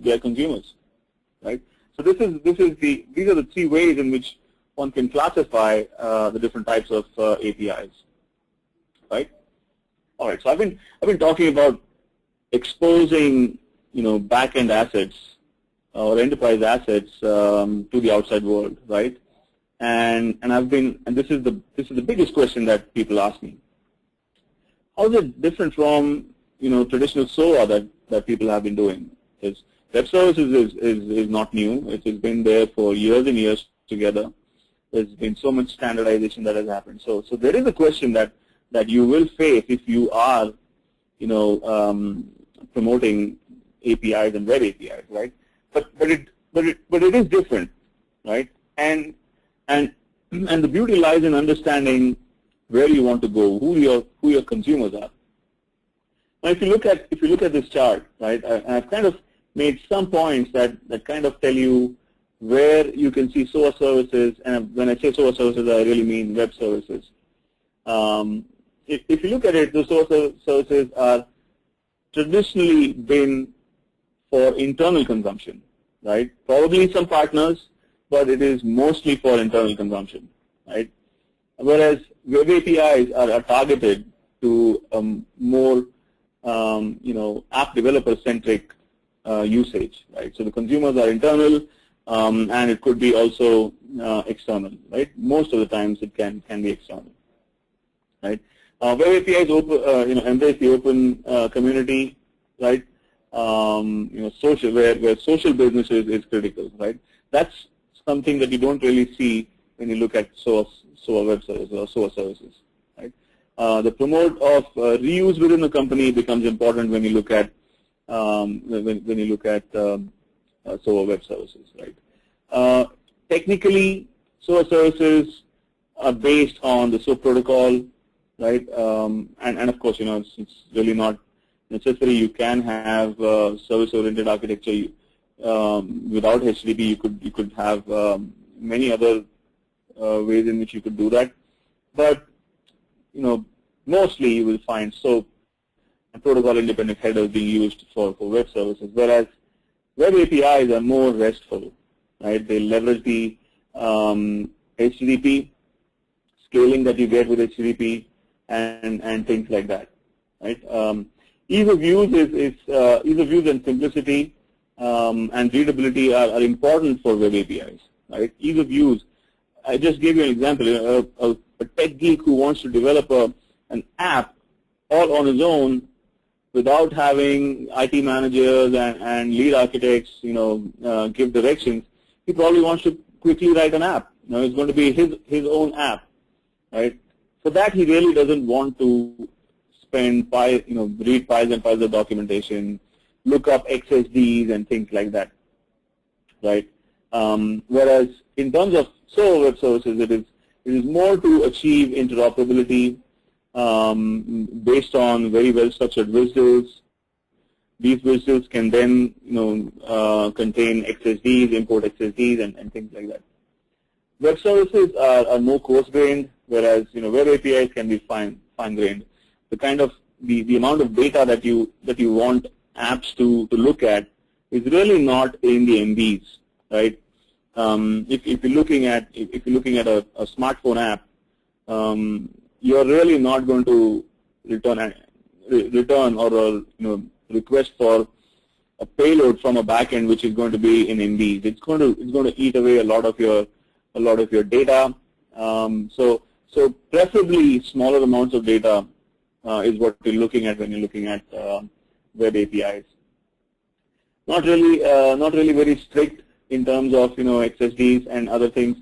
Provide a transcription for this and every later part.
their consumers, right? So these are the three ways in which one can classify the different types of APIs, right? All right. So I've been talking about exposing back-end assets or enterprise assets to the outside world, right? And this is the biggest question that people ask me. How is it different from traditional SOA that people have been doing? Is web services is not new. It has been there for years and years together. There's been so much standardization that has happened. So there is a question that you will face if you are promoting APIs and web APIs, right? But it is different, right? And the beauty lies in understanding where you want to go, who your consumers are. Now, if you look at this chart, right, I've kind of made some points that kind of tell you where you can see SOA services, and when I say SOA services, I really mean web services. If you look at it, the SOA services are traditionally been for internal consumption, right? Probably some partners, but it is mostly for internal consumption, right? Whereas web APIs are targeted to more app developer-centric usage, right? So the consumers are internal, and it could be also external, right? Most of the times it can be external, right? Web APIs embrace the open community, right? Social where social business is critical, right? That's something that you don't really see when you look at SOA web services or SOA services, right? The promote of reuse within the company becomes important when you look at SOA web services, right? Technically, SOA services are based on the SOAP protocol, right? And of course, it's really not necessary. You can have service-oriented architecture without HTTP. You could have many other ways in which you could do that, but mostly you will find SOAP and protocol-independent headers being used for web services, whereas web APIs are more RESTful, right? They leverage the HTTP scaling that you get with HTTP and things like that, right? Ease of use ease of use and simplicity and readability are important for web APIs, right? Ease of use. I just gave you an example. A tech geek who wants to develop an app all on his own without having IT managers and lead architects, give directions, he probably wants to quickly write an app. It's going to be his own app, right? For that, he really doesn't want to spend read piles and piles of documentation, look up XSDs and things like that, right? Whereas in terms of SOA web services, it is more to achieve interoperability based on very well structured visuals. These visuals can then contain XSDs, import XSDs, and things like that. Web services are more coarse-grained, whereas web APIs can be fine-grained. The amount of data that you want apps to look at is really not in the MBs, right? If you're looking at a smartphone app, you're really not going to return or request for a payload from a backend which is going to be in MBs. It's going to eat away a lot of your data. So preferably smaller amounts of data is what you're looking at when you're looking at web APIs. Not really very strict in terms of XSDs and other things.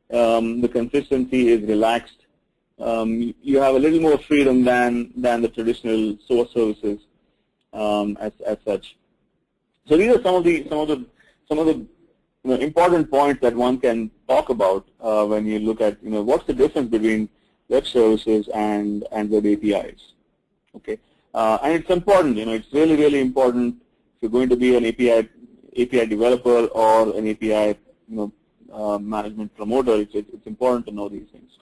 The consistency is relaxed. You have a little more freedom than the traditional source services as such. So these are some of the important points that one can talk about when you look at what's the difference between web services and web APIs. Okay, and it's important. It's really important if you're going to be an API developer or an API management promoter. It's important to know these things.